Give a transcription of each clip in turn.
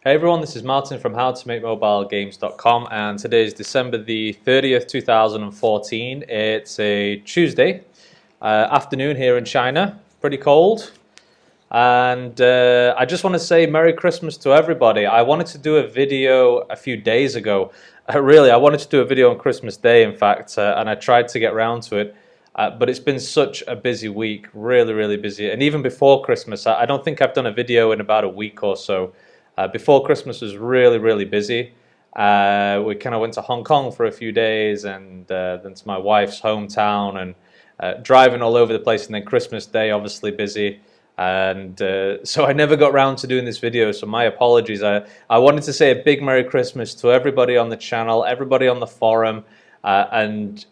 Hey everyone, this is Martin from howtomakemobilegames.com, and today is December the 30th, 2014. It's a Tuesday afternoon here in China, pretty cold. And I just want to say Merry Christmas to everybody. I wanted to do a video a few days ago. I wanted to do a video on Christmas Day, in fact, and I tried to get around to it. But it's been such a busy week, really busy. And even before Christmas, I don't think I've done a video in about a week or so. Before Christmas was really busy. We kind of went to Hong Kong for a few days, and then to my wife's hometown, and driving all over the place. And then Christmas Day, obviously busy. And so I never got around to doing this video, so my apologies. I wanted to say a big Merry Christmas to everybody on the channel, everybody on the forum, and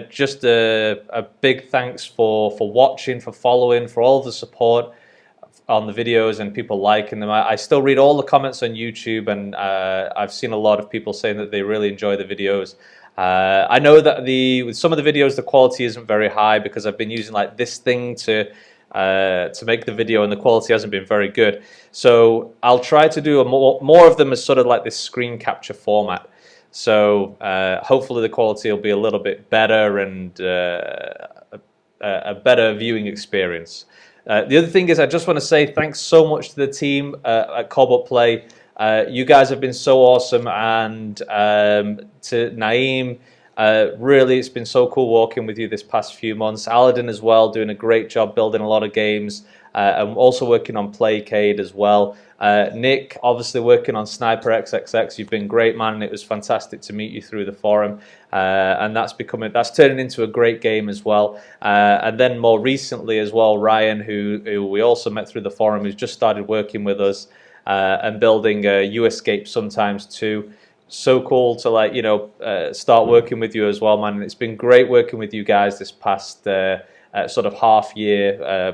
just a big thanks for watching, for following, for all the support on the videos and people liking them. I still read all the comments on YouTube, and I've seen a lot of people saying that they really enjoy the videos. I know that with some of the videos the quality isn't very high because I've been using like this thing to make the video, and the quality hasn't been very good. So I'll try to do more of them as sort of like this screen capture format. So hopefully the quality will be a little bit better and a better viewing experience. The other thing is, I just want to say thanks so much to the team at Cobalt Play. You guys have been so awesome, and to Naeem, really, it's been so cool working with you this past few months. Aladdin as well, doing a great job building a lot of games, and also working on Playcade as well. Nick, obviously working on Sniper XXX. You've been great, man, and it was fantastic to meet you through the forum. And that's turning into a great game as well. And then more recently as well, Ryan, who we also met through the forum, who's just started working with us and building U-Escape sometimes too. So cool to start working with you as well, man. And it's been great working with you guys this past sort of half year.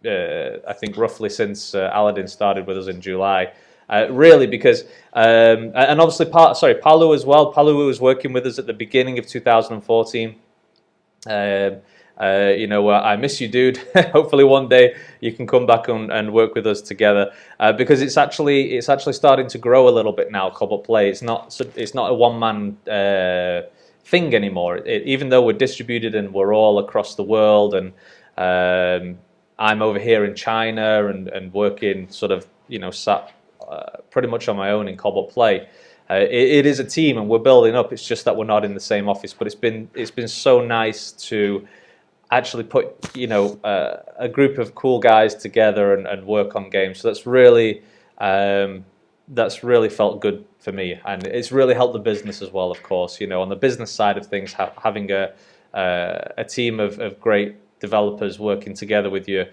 I think roughly since Aladdin started with us in July. Really, because and obviously Palu as well. Palu was working with us at the beginning of 2014. I miss you, dude. Hopefully one day you can come back and work with us together, because it's actually starting to grow a little bit now. Cobalt Play. It's not a one-man thing anymore. Even though we're distributed and we're all across the world, and I'm over here in China and working sort of sat pretty much on my own in Cobalt Play. It is a team, and we're building up. It's just that we're not in the same office. But it's been so nice to actually put a group of cool guys together and work on games. So that's really felt good for me, and it's really helped the business as well. Of course, on the business side of things, having a team of great developers working together with you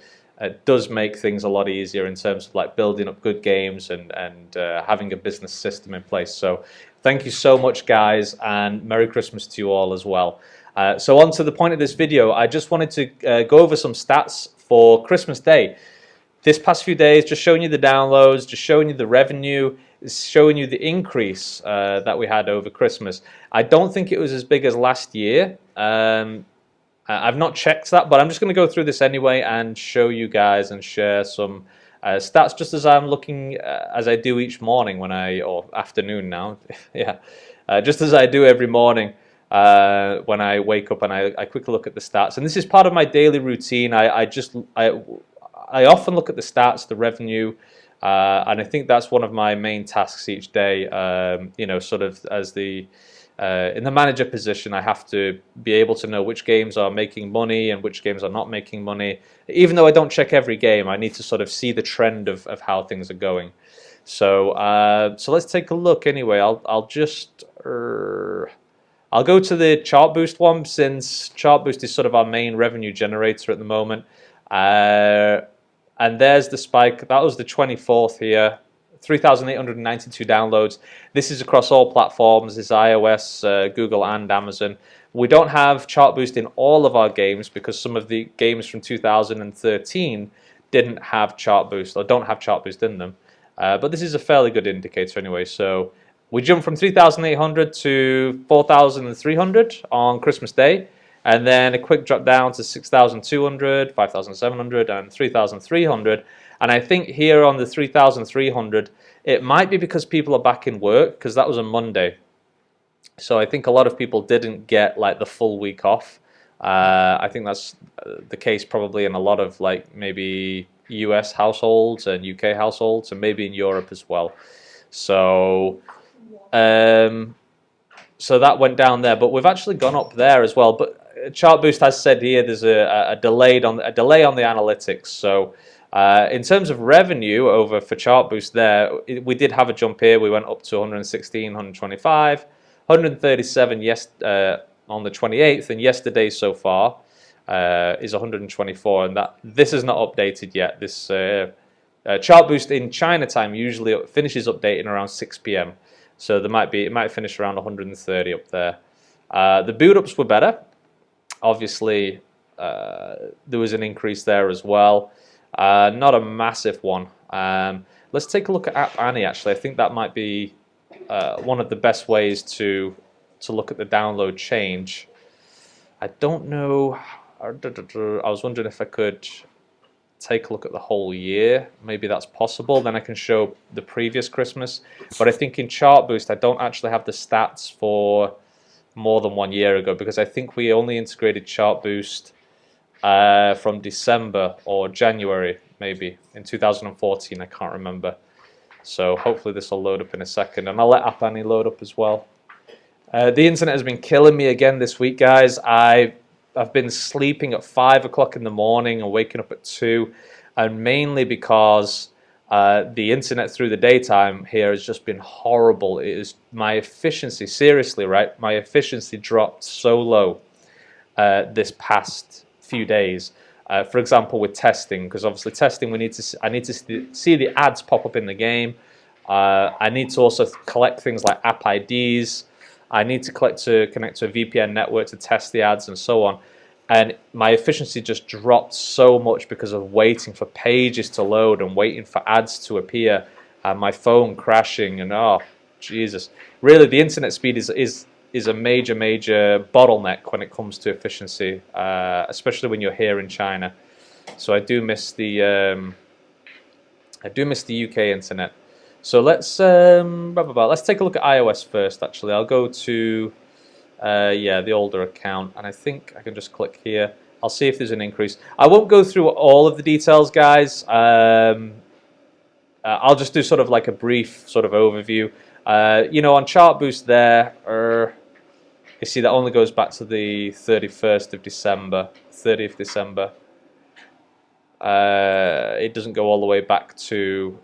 does make things a lot easier in terms of like building up good games and having a business system in place. So thank you so much, guys, and Merry Christmas to you all as well. So on to the point of this video, I just wanted to go over some stats for Christmas Day. This past few days, just showing you the downloads, just showing you the revenue, showing you the increase that we had over Christmas. I don't think it was as big as last year. I've not checked that, but I'm just going to go through this anyway and show you guys and share some stats just as I'm looking, as I do each morning or afternoon now, yeah, just as I do every morning when I wake up and I quickly look at the stats. And this is part of my daily routine. I often look at the stats, the revenue, and I think that's one of my main tasks each day. Sort of as in the manager position, I have to be able to know which games are making money and which games are not making money. Even though I don't check every game, I need to sort of see the trend of how things are going. So let's take a look anyway. I'll go to the Chart Boost one, since Chart Boost is sort of our main revenue generator at the moment. And there's the spike. That was the 24th here. 3,892 downloads. This is across all platforms. This is iOS, Google, and Amazon. We don't have Chart Boost in all of our games because some of the games from 2013 didn't have Chart Boost or don't have Chart Boost in them. But this is a fairly good indicator anyway. So we jumped from 3,800 to 4,300 on Christmas Day, and then a quick drop down to 6,200, 5,700, and 3,300. And I think here on the 3,300 It might be because people are back in work, because that was a Monday. So I think a lot of people didn't get like the full week off. I think that's the case probably in a lot of like maybe US households and UK households, and maybe in Europe as well. So um, so that went down there, but we've actually gone up there as well. But Chart Boost has said here there's a delay on the analytics. So in terms of revenue over for Chart Boost, there we did have a jump here. We went up to 116, 125, 137 on the 28th, and yesterday so far is 124, and that this is not updated yet. This Chart Boost in China time usually finishes updating around 6 p.m. So it might finish around 130 up there. The boot ups were better. Obviously, there was an increase there as well. Not a massive one. Let's take a look at App Annie. Actually, I think that might be one of the best ways to look at the download change. I don't know. I was wondering if I could take a look at the whole year. Maybe that's possible. Then I can show the previous Christmas. But I think in Chart Boost, I don't actually have the stats for more than 1 year ago, because I think we only integrated Chart Boost from December or January, maybe, in 2014. I can't remember. So hopefully this will load up in a second. And I'll let App Annie load up as well. The internet has been killing me again this week, guys. I've been sleeping at 5 o'clock in the morning and waking up at 2, and mainly because the internet through the daytime here has just been horrible. It is my efficiency, seriously, right? My efficiency dropped so low this past few days. For example, with testing, because obviously testing, I need to see the ads pop up in the game. I need to also collect things like app IDs. I need to connect to a VPN network to test the ads and so on. And my efficiency just dropped so much because of waiting for pages to load and waiting for ads to appear, and my phone crashing, and oh, Jesus. Really, the internet speed is a major bottleneck when it comes to efficiency, especially when you're here in China. So I do miss the UK internet. So let's take a look at iOS first. Actually, I'll go to the older account, and I think I can just click here. I'll see if there's an increase. I won't go through all of the details, guys. I'll just do sort of like a brief sort of overview. On Chart Boost there, you see that only goes back to the 31st of December, 30th December. It doesn't go all the way back to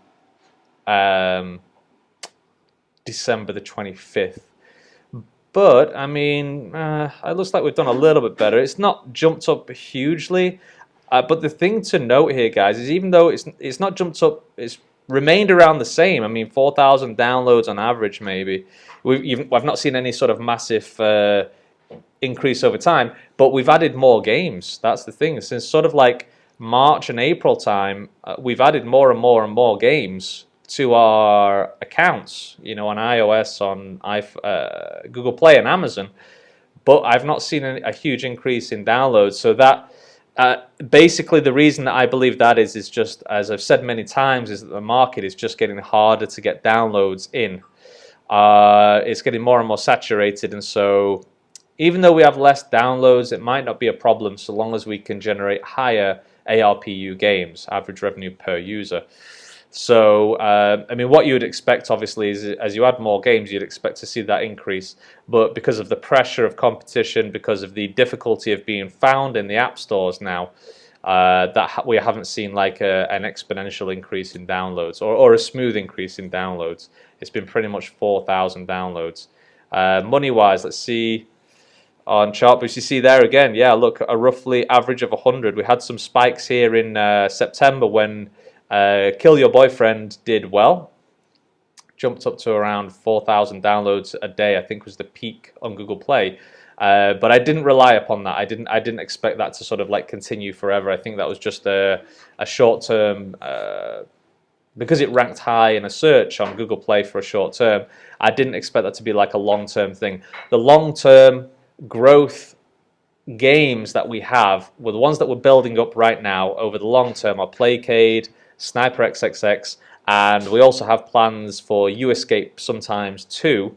December the 25th. But, I mean, it looks like we've done a little bit better. It's not jumped up hugely. But the thing to note here, guys, is even though it's not jumped up, it's remained around the same. I mean, 4,000 downloads on average, maybe. I've not seen any sort of massive increase over time, but we've added more games. That's the thing. Since sort of like March and April time, we've added more and more and more games to our accounts, on iOS, on Google Play and Amazon, but I've not seen a huge increase in downloads. So that basically the reason that I believe that is just, as I've said many times, is that the market is just getting harder to get downloads in. It's getting more and more saturated, and so even though we have less downloads, it might not be a problem so long as we can generate higher ARPU games, average revenue per user. So, I mean, what you would expect, obviously, is as you add more games, you'd expect to see that increase. But because of the pressure of competition, because of the difficulty of being found in the app stores now, that we haven't seen like an exponential increase in downloads or a smooth increase in downloads. It's been pretty much 4,000 downloads. Money-wise, let's see. On Chart Boost, you see there again, yeah, look, a roughly average of 100. We had some spikes here in September when Kill Your Boyfriend did well, jumped up to around 4,000 downloads a day. I think was the peak on Google Play, but I didn't rely upon that. I didn't expect that to sort of like continue forever. I think that was just a short term, because it ranked high in a search on Google Play for a short term. I didn't expect that to be like a long term thing. The long term growth games that we have were the ones that we're building up right now over the long term are Playcade, Sniper XXX, and we also have plans for U-Escape sometimes too,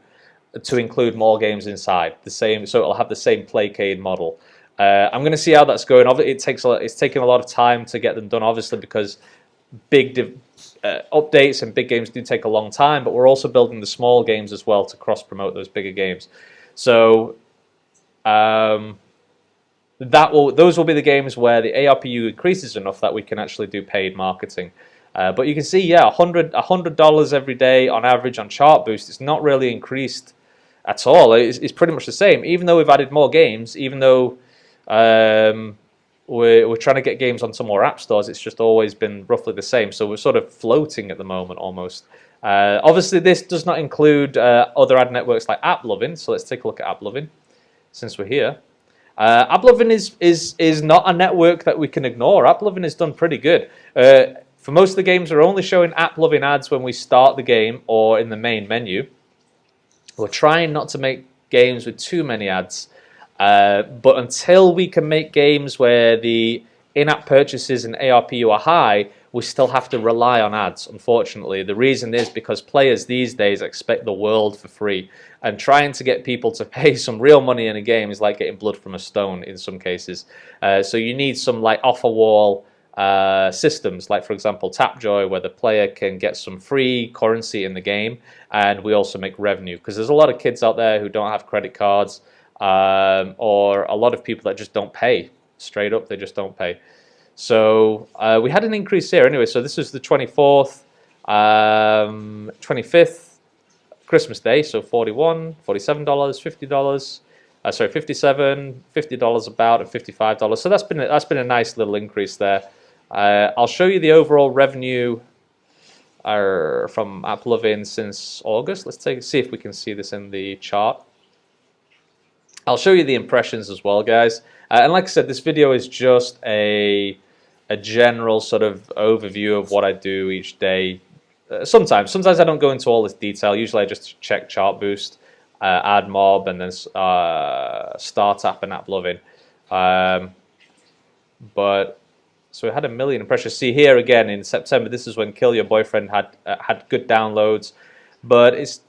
to include more games inside the same, so it'll have the same playcade model. I'm going to see how that's going. It's taking a lot of time to get them done, obviously, because big updates and big games do take a long time. But we're also building the small games as well to cross promote those bigger games. So those will be the games where the ARPU increases enough that we can actually do paid marketing. But you can see, yeah, $100 every day on average on Chartboost. It's not really increased at all. It's pretty much the same, even though we've added more games, even though we're trying to get games onto more app stores. It's just always been roughly the same. So we're sort of floating at the moment almost. Obviously, this does not include other ad networks like AppLovin. So let's take a look at AppLovin since we're here. AppLovin is not a network that we can ignore. AppLovin has done pretty good. For most of the games, we're only showing AppLovin ads when we start the game or in the main menu. We're trying not to make games with too many ads. But until we can make games where the in-app purchases and ARPU are high, we still have to rely on ads, unfortunately. The reason is because players these days expect the world for free. And trying to get people to pay some real money in a game is like getting blood from a stone in some cases. So you need some like offer-wall systems, like for example Tapjoy, where the player can get some free currency in the game, and we also make revenue. Because there's a lot of kids out there who don't have credit cards, or a lot of people that just don't pay. Straight up, they just don't pay. So we had an increase here anyway. So this is the 24th, 25th, Christmas Day. So $41, $47, $50. Sorry, $57, $50 about, and $55. So that's been a nice little increase there. I'll show you the overall revenue from AppLovin since August. Let's see if we can see this in the chart. I'll show you the impressions as well, guys. And like I said, this video is just a general sort of overview of what I do each day. Sometimes I don't go into all this detail. Usually I just check Chartboost, AdMob, and then Startapp and AppLovin. But so we had 1 million impressions. See here again in September. This is when Kill Your Boyfriend had good downloads, but it's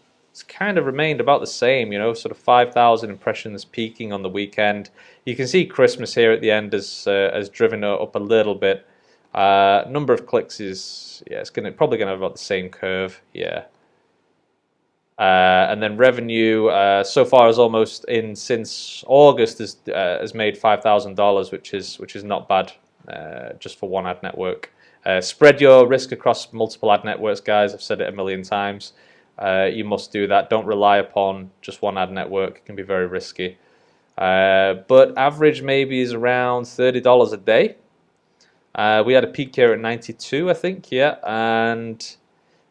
kind of remained about the same, you know, sort of 5,000 impressions peaking on the weekend. You can see Christmas here at the end has driven up a little bit. Number of clicks is, yeah, it's probably gonna have about the same curve, yeah. And then revenue so far is almost in since August has made $5,000, which is not bad, just for one ad network. Spread your risk across multiple ad networks, guys. I've said it 1 million times. You must do that. Don't rely upon just one ad network. It can be very risky. But average maybe is around $30 a day. We had a peak here at 92, I think, yeah, and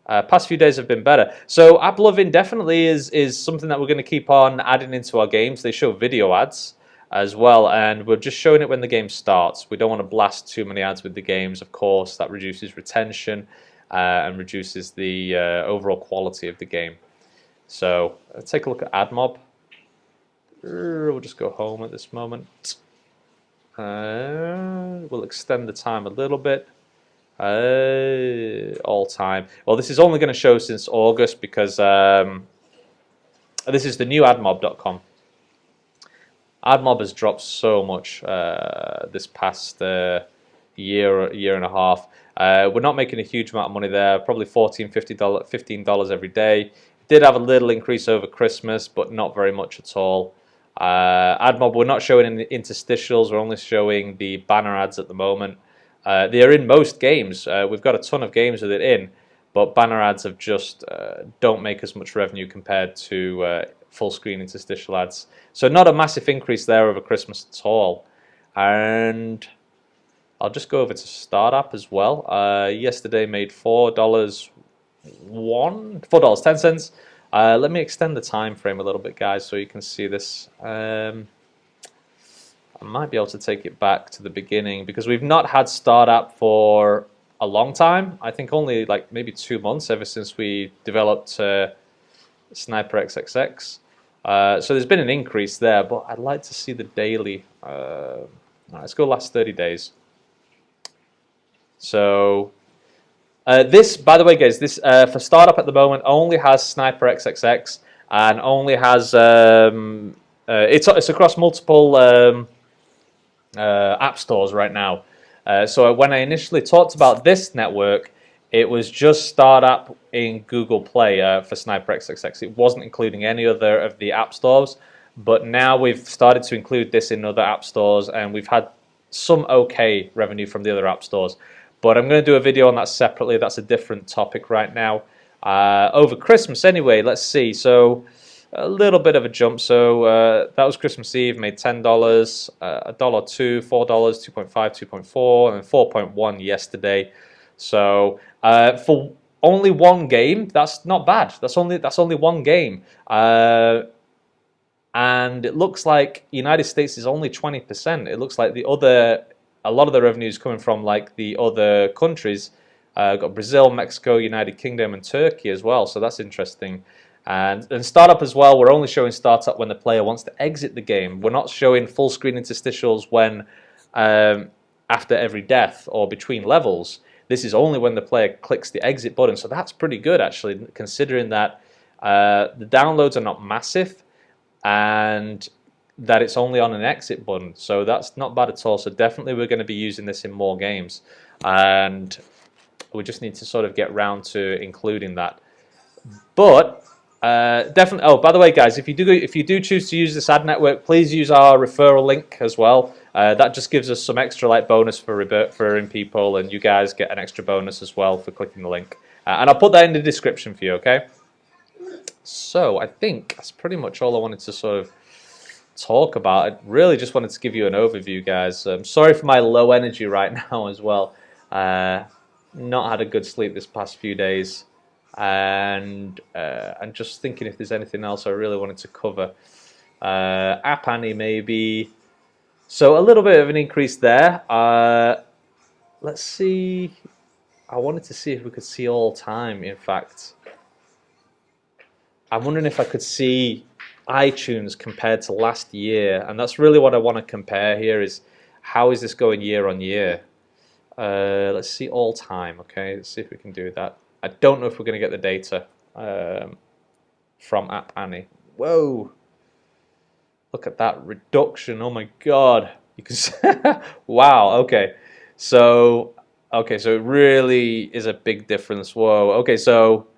past few days have been better. So AppLovin definitely is something that we're going to keep on adding into our games. They show video ads as well, and we're just showing it when the game starts. We don't want to blast too many ads with the games, of course. That reduces retention and reduces the overall quality of the game. So let's take a look at AdMob. We'll just go home at this moment. We'll extend the time a little bit. All time. Well, this is only going to show since August because this is the new admob.com. AdMob has dropped so much this past year and a half. We're not making a huge amount of money there, probably $14, $15 every day. Did have a little increase over Christmas, but not very much at all. AdMob, we're not showing any interstitials, we're only showing the banner ads at the moment. They are in most games. We've got a ton of games with it in, but banner ads have just don't make as much revenue compared to full screen interstitial ads. So not a massive increase there over Christmas at all. And I'll just go over to Startapp as well. Yesterday made $4.10. Let me extend the time frame a little bit, guys, so you can see this. I might be able to take it back to the beginning because we've not had Startapp for a long time. I think only like maybe 2 months ever since we developed Sniper XXX. So there's been an increase there, but I'd like to see the daily. Let's go last 30 days. So This, by the way, guys, this for Startapp at the moment only has Sniper XXX and only has it's across multiple app stores right now. So when I initially talked about this network, it was just Startapp in Google Play for Sniper XXX. It wasn't including any other of the app stores, but now we've started to include this in other app stores, and we've had some okay revenue from the other app stores. But I'm going to do a video on that separately. That's a different topic right now. Over Christmas anyway, let's see. So a little bit of a jump. So that was Christmas Eve, made $10, $1.02, $4, 2.5, 2.4, and 4.1 yesterday. So for only one game, that's not bad. That's only one game. And it looks like United States is only 20%. It looks like a lot of the revenue is coming from like the other countries. Got Brazil, Mexico, United Kingdom, and Turkey as well. So that's interesting. And Startapp as well, we're only showing Startapp when the player wants to exit the game. We're not showing full screen interstitials when after every death or between levels. This is only when the player clicks the exit button. So that's pretty good, actually, considering that the downloads are not massive and that it's only on an exit button. So that's not bad at all. So definitely we're going to be using this in more games. And we just need to sort of get round to including that. But definitely. Oh, by the way, guys, if you do choose to use this ad network, please use our referral link as well. That just gives us some extra like bonus for referring people, and you guys get an extra bonus as well for clicking the link. And I'll put that in the description for you. Okay. So I think that's pretty much all I wanted to sort of talk about. I really just wanted to give you an overview, guys. Sorry for my low energy right now as well. Not had a good sleep this past few days. And just thinking if there's anything else I really wanted to cover. App Annie maybe. So a little bit of an increase there. Let's see. I wanted to see if we could see all time, in fact. I'm wondering if I could see iTunes compared to last year. And that's really what I want to compare here is how is this going year on year. Let's see all time, okay? Let's see if we can do that. I don't know if we're going to get the data from App Annie. Whoa. Look at that reduction. Oh my God. You can see wow, okay. So it really is a big difference. Whoa. Okay, so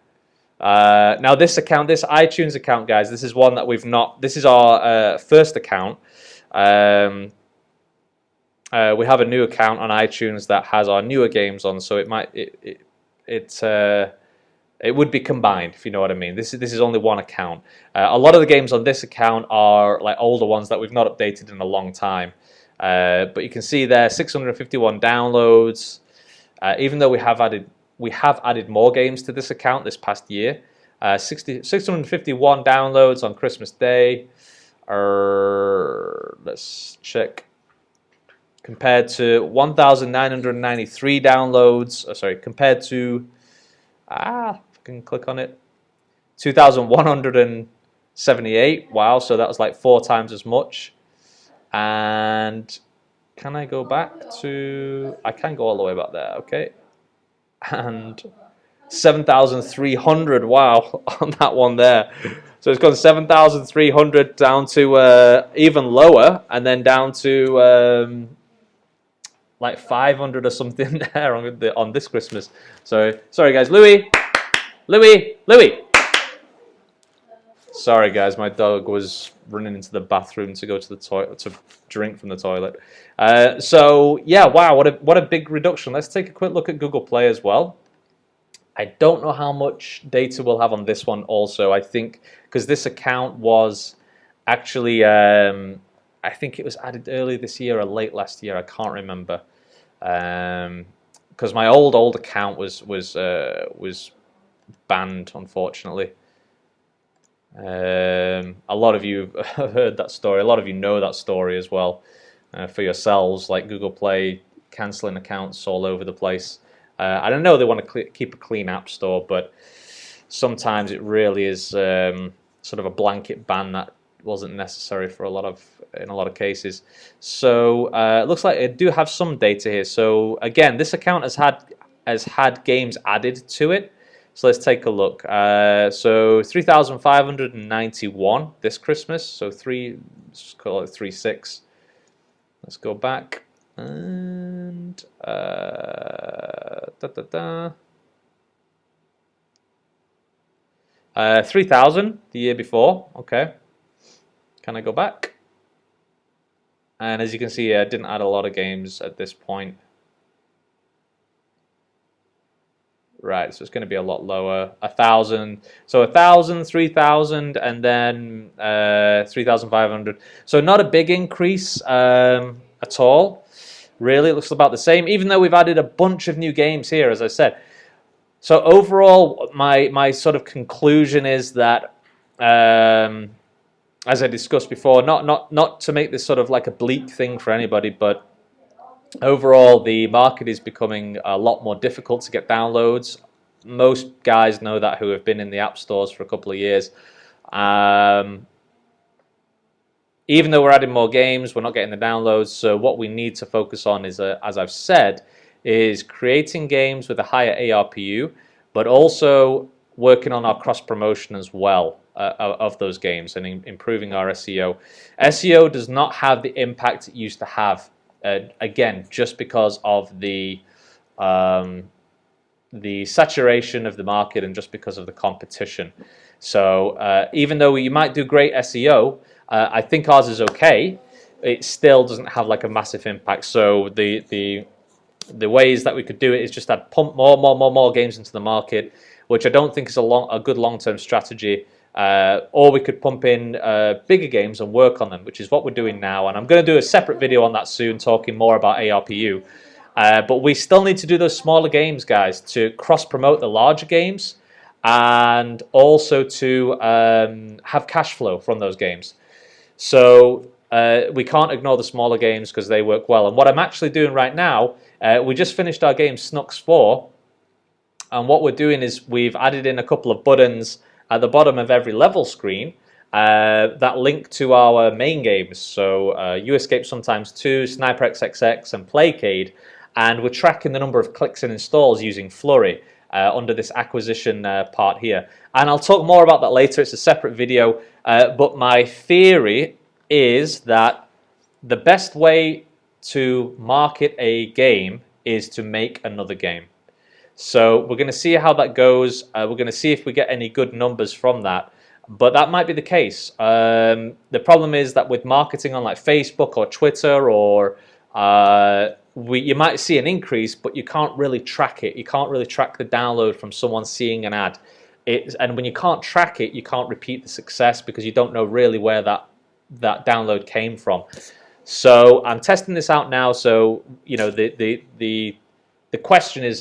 now this iTunes account, guys, this is one that we've not, this is our first account. We have a new account on iTunes that has our newer games on, so it would be combined, if you know what I mean. This is only one account. A lot of the games on this account are like older ones that we've not updated in a long time. But you can see there 651 downloads. Even though we have added more games to this account this past year. 651 downloads on Christmas Day. Let's check. Compared to 1,993 downloads. Sorry, compared to I can click on it. 2,178. Wow, so that was like 4 times as much. And can I go back to? I can go all the way back there. Okay. And 7,300. Wow, on that one there. So it's gone 7,300 down to even lower, and then down to like 500 or something there on this Christmas. So sorry guys, Louis. Sorry guys, my dog was running into the bathroom to go to the toilet to drink from the toilet. So yeah, wow, what a big reduction. Let's take a quick look at Google Play as well. I don't know how much data we'll have on this one also. I think because this account was actually I think it was added early this year or late last year. I can't remember because my old account was banned, unfortunately. A lot of you have heard that story. A lot of you know that story as well for yourselves, like Google Play cancelling accounts all over the place. I don't know they want to keep a clean app store, but sometimes it really is sort of a blanket ban that wasn't necessary in a lot of cases. So it looks like I do have some data here. So again, this account has had has had games added to it. So let's take a look. So 3,591 this Christmas. So let's call it 3.6. Let's go back and 3,000 the year before. Okay, can I go back? And as you can see, I didn't add a lot of games at this point. Right, so it's going to be a lot lower. 1,000, so 1,000, 3,000, and then 3,500. So not a big increase at all. Really, it looks about the same, even though we've added a bunch of new games here, as I said. So overall, my sort of conclusion is that, as I discussed before, not to make this sort of like a bleak thing for anybody, but overall, the market is becoming a lot more difficult to get downloads. Most guys know that who have been in the app stores for a couple of years. Even though we're adding more games, we're not getting the downloads. So what we need to focus on is, as I've said, is creating games with a higher ARPU, but also working on our cross-promotion as well of those games and improving our SEO. SEO does not have the impact it used to have. Again, just because of the saturation of the market and just because of the competition. So even though you might do great SEO, I think ours is okay. It still doesn't have like a massive impact. So the ways that we could do it is just pump more games into the market, which I don't think is a good long-term strategy. Or we could pump in bigger games and work on them, which is what we're doing now. And I'm going to do a separate video on that soon, talking more about ARPU. But we still need to do those smaller games, guys, to cross-promote the larger games and also to have cash flow from those games. So we can't ignore the smaller games because they work well. And what I'm actually doing right now, we just finished our game Snooks 4. And what we're doing is we've added in a couple of buttons at the bottom of every level screen that link to our main games. So You Escape Sometimes 2, Sniper XXX, and Playcade. And we're tracking the number of clicks and installs using Flurry under this acquisition part here. And I'll talk more about that later. It's a separate video. But my theory is that the best way to market a game is to make another game. So we're going to see how that goes. We're going to see if we get any good numbers from that. But that might be the case. The problem is that with marketing on like Facebook or Twitter, or you might see an increase, but you can't really track it. You can't really track the download from someone seeing an ad. And when you can't track it, you can't repeat the success because you don't know really where that download came from. So I'm testing this out now. So the question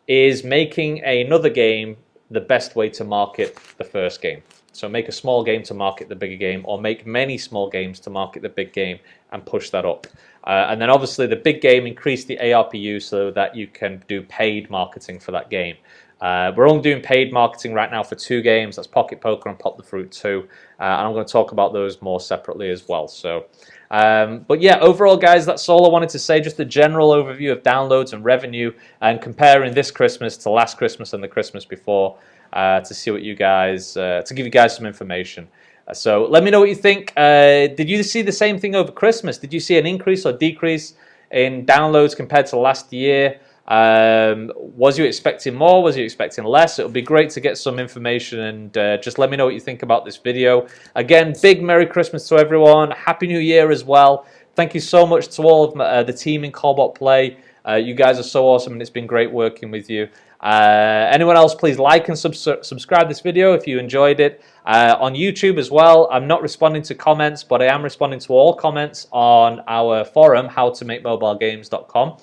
is making another game the best way to market the first game? So make a small game to market the bigger game, or make many small games to market the big game and push that up. And then obviously the big game, increase the ARPU so that you can do paid marketing for that game. We're only doing paid marketing right now for 2 games. That's Pocket Poker and Pop the Fruit 2. And I'm going to talk about those more separately as well. So, but yeah, overall, guys, that's all I wanted to say. Just a general overview of downloads and revenue, and comparing this Christmas to last Christmas and the Christmas before, to see what you guys, to give you guys some information. So let me know what you think. Did you see the same thing over Christmas? Did you see an increase or decrease in downloads compared to last year? Was you expecting more? Was you expecting less? It would be great to get some information, and just let me know what you think about this video. Again, big Merry Christmas to everyone. Happy New Year as well. Thank you so much to all of the team in Callbot Play. You guys are so awesome, and it's been great working with you. Anyone else, please like and subscribe this video if you enjoyed it. On YouTube as well, I'm not responding to comments, but I am responding to all comments on our forum, howtomakemobilegames.com.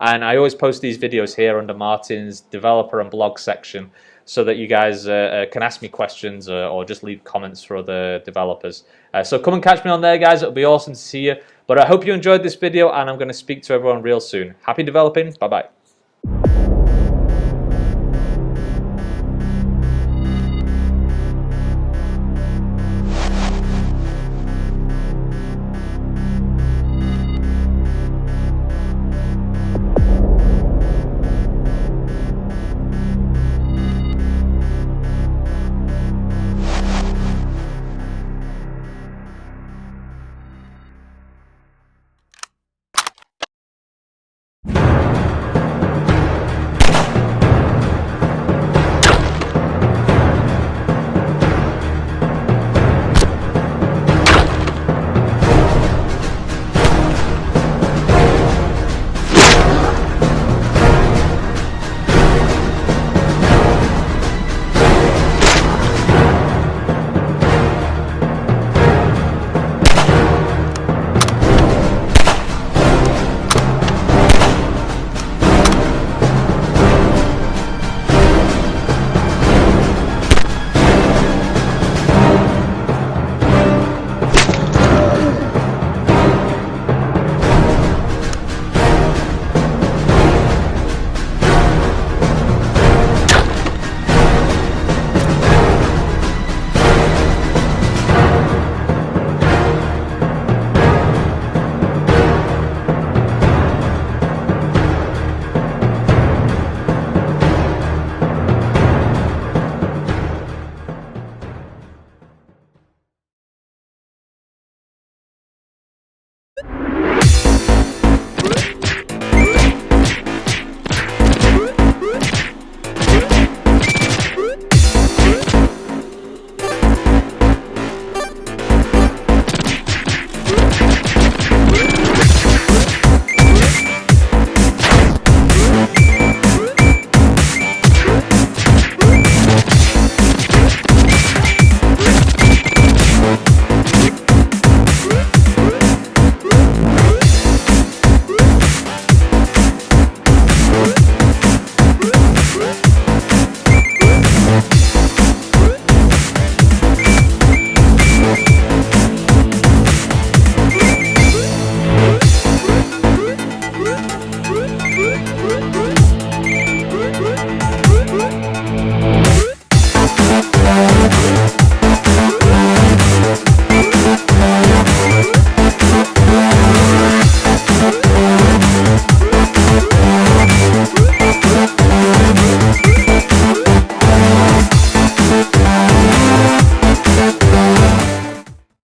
And I always post these videos here under Martin's developer and blog section, so that you guys can ask me questions or just leave comments for other developers. So come and catch me on there, guys. It'll be awesome to see you. But I hope you enjoyed this video, and I'm going to speak to everyone real soon. Happy developing. Bye-bye.